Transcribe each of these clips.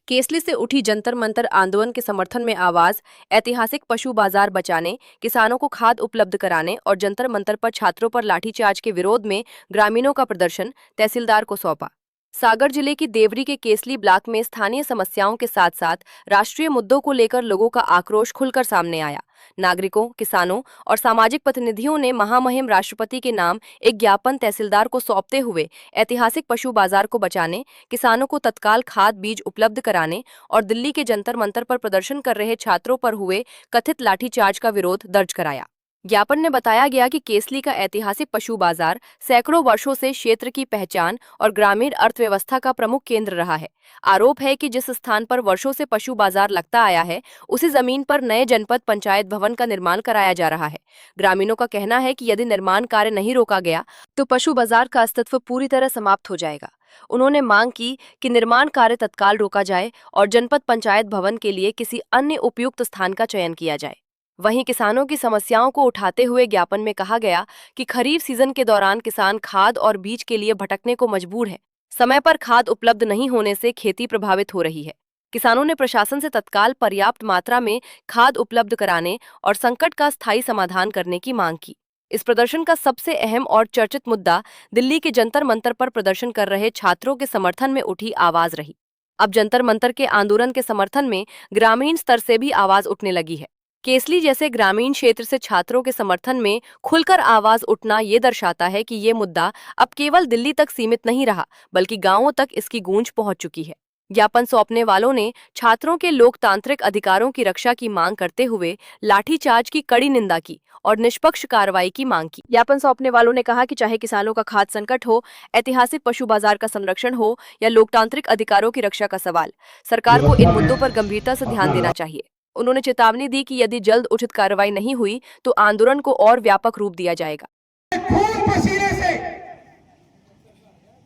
केसली से उठी जंतर मंतर आंदोलन के समर्थन में आवाज, ऐतिहासिक पशु बाजार बचाने, किसानों को खाद उपलब्ध कराने और जंतर मंतर पर छात्रों पर लाठीचार्ज के विरोध में ग्रामीणों का प्रदर्शन, तहसीलदार को सौंपा। सागर जिले की देवरी के केसली ब्लॉक में स्थानीय समस्याओं के साथ साथ राष्ट्रीय मुद्दों को लेकर लोगों का आक्रोश खुलकर सामने आया। नागरिकों, किसानों और सामाजिक प्रतिनिधियों ने महामहिम राष्ट्रपति के नाम एक ज्ञापन तहसीलदार को सौंपते हुए ऐतिहासिक पशु बाजार को बचाने, किसानों को तत्काल खाद बीज उपलब्ध कराने और दिल्ली के जंतर मंतर पर प्रदर्शन कर रहे छात्रों पर हुए कथित लाठीचार्ज का विरोध दर्ज कराया। ज्ञापन में बताया गया कि केसली का ऐतिहासिक पशु बाजार सैकड़ों वर्षों से क्षेत्र की पहचान और ग्रामीण अर्थव्यवस्था का प्रमुख केंद्र रहा है। आरोप है कि जिस स्थान पर वर्षों से पशु बाजार लगता आया है, उसी जमीन पर नए जनपद पंचायत भवन का निर्माण कराया जा रहा है। ग्रामीणों का कहना है कि यदि निर्माण कार्य नहीं रोका गया तो पशु बाजार का अस्तित्व पूरी तरह समाप्त हो जाएगा। उन्होंने मांग की कि निर्माण कार्य तत्काल रोका जाए और जनपद पंचायत भवन के लिए किसी अन्य उपयुक्त स्थान का चयन किया जाए। वहीं किसानों की समस्याओं को उठाते हुए ज्ञापन में कहा गया कि खरीफ सीजन के दौरान किसान खाद और बीज के लिए भटकने को मजबूर है। समय पर खाद उपलब्ध नहीं होने से खेती प्रभावित हो रही है। किसानों ने प्रशासन से तत्काल पर्याप्त मात्रा में खाद उपलब्ध कराने और संकट का स्थायी समाधान करने की मांग की। इस प्रदर्शन का सबसे अहम और चर्चित मुद्दा दिल्ली के जंतर मंतर पर प्रदर्शन कर रहे छात्रों के समर्थन में उठी आवाज रही। अब जंतर मंतर के आंदोलन के समर्थन में ग्रामीण स्तर से भी आवाज उठने लगी है। केसली जैसे ग्रामीण क्षेत्र से छात्रों के समर्थन में खुलकर आवाज उठना ये दर्शाता है कि ये मुद्दा अब केवल दिल्ली तक सीमित नहीं रहा, बल्कि गांवों तक इसकी गूंज पहुंच चुकी है। ज्ञापन सौंपने वालों ने छात्रों के लोकतांत्रिक अधिकारों की रक्षा की मांग करते हुए लाठीचार्ज की कड़ी निंदा की और निष्पक्ष कार्रवाई की मांग की। ज्ञापन सौंपने वालों ने कहा कि चाहे किसानों का खाद्य संकट हो, ऐतिहासिक पशु बाजार का संरक्षण हो या लोकतांत्रिक अधिकारों की रक्षा का सवाल, सरकार को इन मुद्दों पर गंभीरता से ध्यान देना चाहिए। उन्होंने चेतावनी दी कि यदि जल्द उचित कार्रवाई नहीं हुई तो आंदोलन को और व्यापक रूप दिया जाएगा।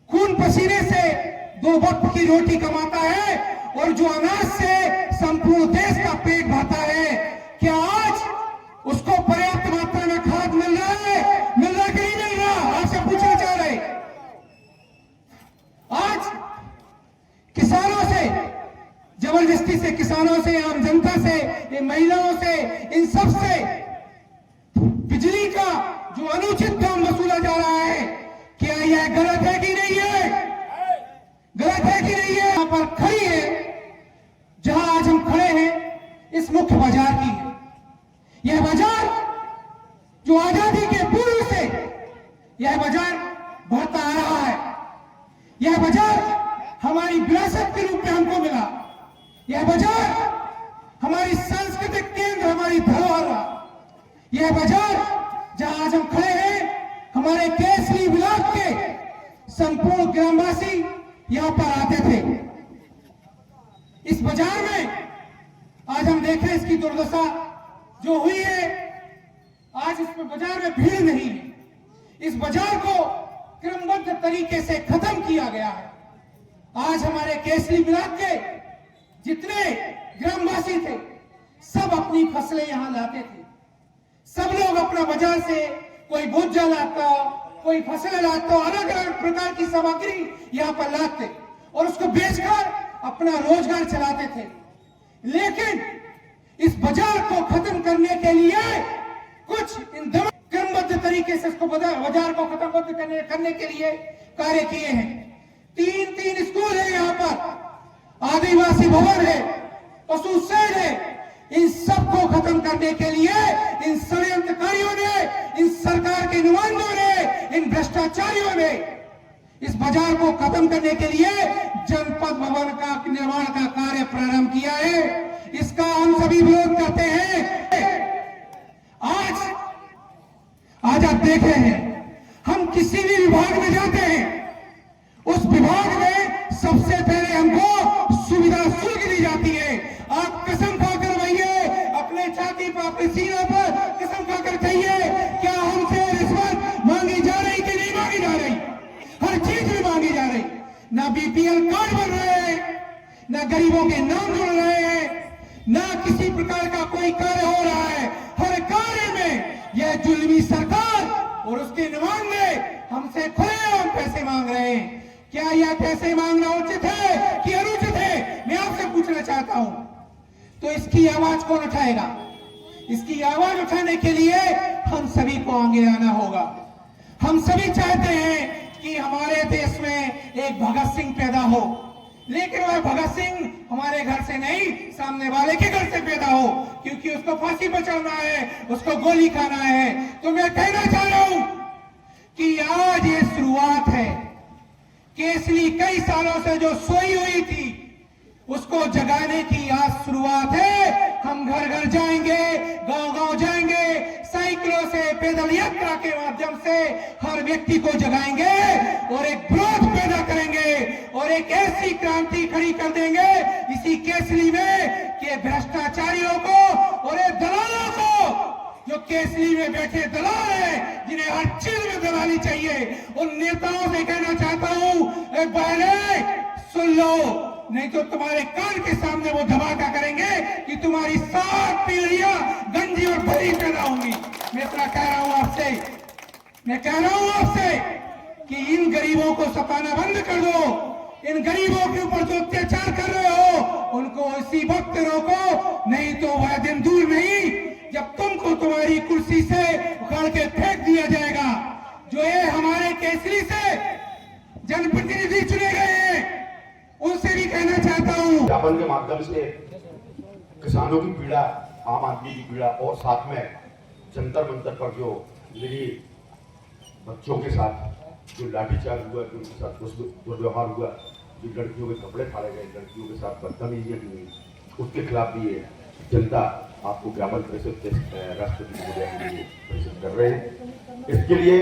खून पसीने से 2 वक्त की रोटी कमाता है और जो अनाज से संपूर्ण देश का पेट भरता है, क्या आज उसको पर्याप्त मात्रा में खाद मिल रहा है? मिल रहा कि नहीं मिल रहा? आपसे पूछना चाह रहे। आज किसानों से जबरदस्ती से, किसानों से, आम जनता से, महिलाओं से, इन सब से बिजली का जो अनुचित दाम वसूला जा रहा है, क्या यह गलत है कि नहीं है? गलत है कि नहीं है? यहां पर खड़ी है, जहां आज हम खड़े हैं, इस मुख्य बाजार की है। यह बाजार जो आजादी के पूर्व से यह बाजार बढ़ता आ रहा है। यह बाजार हमारी विरासत के रूप में हमको मिला। यह बाजार हमारी सांस्कृतिक केंद्र, हमारी धरोहर रहा। यह बाजार जहां आज हम खड़े हैं, हमारे केसली ब्लॉक के संपूर्ण ग्रामवासी यहां पर आते थे। इस बाजार में आज हम देखें इसकी दुर्दशा जो हुई है। आज इस बाजार में भीड़ नहीं है। इस बाजार को क्रमबद्ध तरीके से खत्म किया गया है। आज हमारे केसली ब्लॉक के जितने ग्रामवासी थे, सब अपनी फसलें यहां लाते थे। सब लोग अपना बाजार से कोई भुज्जा लाता, कोई फसलें लाता, अलग अलग प्रकार की सामग्री यहां पर लाते और उसको बेचकर अपना रोजगार चलाते थे। लेकिन इस बाजार को खत्म करने के लिए कुछ क्रमबद्ध तरीके से इसको बाजार को खत्म करने के लिए कार्य किए हैं। 3 स्कूल है यहाँ पर, आदिवासी भवन है, पशु शेड है। इन सबको खत्म करने के लिए इन षड्यंत्रकारियों ने, इन सरकार के नुमाइंदों ने, इन भ्रष्टाचारियों ने इस बाजार को खत्म करने के लिए जनपद भवन का निर्माण का कार्य प्रारंभ किया है। इसका हम सभी विरोध करते हैं। आज आप देख रहे हैं, हम किसी भी विभाग में जाते हैं, उस विभाग में सबसे पहले हमको सुविधा शुल्क दी जाती है। आप कसम खाकर भैया अपने छाती पर, अपने सीने पर कसम खाकर कहिए, क्या हमसे रिश्वत मांगी जा रही कि नहीं मांगी जा रही? हर चीज में मांगी जा रही। ना बीपीएल कार्ड बन रहे हैं, ना गरीबों के नाम जुड़ रहे हैं, ना किसी प्रकार का कोई कार्य हो रहा है। हर कार्य में यह जुल्मी सरकार और उसके नुमाइंदे हमसे खुलेआम पैसे मांग रहे हैं। क्या यह पैसे मांगना उचित है कि अनुचित है? मैं आपसे चाहता हूं, तो इसकी आवाज कौन उठाएगा? इसकी आवाज उठाने के लिए हम सभी को आगे आना होगा। हम सभी चाहते हैं कि हमारे देश में एक भगत सिंह पैदा हो, लेकिन वह भगत सिंह हमारे घर से नहीं, सामने वाले के घर से पैदा हो, क्योंकि उसको फांसी पर चढ़ना है, उसको गोली खाना है। तो मैं कहना चाह रहा हूं कि आज ये शुरुआत है। केसरी कई सालों से जो सोई हुई थी, उसको जगाने की आज शुरुआत है। हम घर घर जाएंगे, गांव गांव जाएंगे, साइकिलों से, पैदल यात्रा के माध्यम से हर व्यक्ति को जगाएंगे और एक विरोध पैदा करेंगे और एक ऐसी क्रांति खड़ी कर देंगे इसी केसरी में कि भ्रष्टाचारियों को और ये दलालों को, जो केसरी में बैठे दलाल हैं, जिन्हें हर चीज में दलाली चाहिए, उन नेताओं से कहना चाहता हूं, बहने सुन लो, नहीं तो तुम्हारे कान के सामने वो धमाका करेंगे कि तुम्हारी 7 पीढ़ियां गंजी और भरी पैदा होंगी। मैं इतना कह रहा हूं आपसे, मैं कह रहा हूं आपसे कि इन गरीबों को सताना बंद कर दो। इन गरीबों के ऊपर जो अत्याचार कर रहे हो, उनको इसी वक्त रोको, नहीं तो वह दिन दूर नहीं जब तुमको तुम्हारी कुर्सी से उखाड़ के फेंक दिया जाएगा। जो ये हमारे केसरी से जनप्रतिनिधि चुने गए हैं, उनसे भी कहना चाहता हूं, ज्ञापन के माध्यम से किसानों की पीड़ा, आम आदमी की पीड़ा और साथ में जंतर मंतर पर जो मेरी बच्चों के साथ जो लाठीचार्ज हुआ, जो उनके साथ दुर्व्यवहार हुआ, जो लड़कियों के कपड़े फाड़े गए, लड़कियों के साथ बदतमीजियां की हुई, उसके खिलाफ भी ये जनता आपको ज्ञापन राष्ट्रपति महोदय के लिए प्रेषित कर रहे हैं। इसके लिए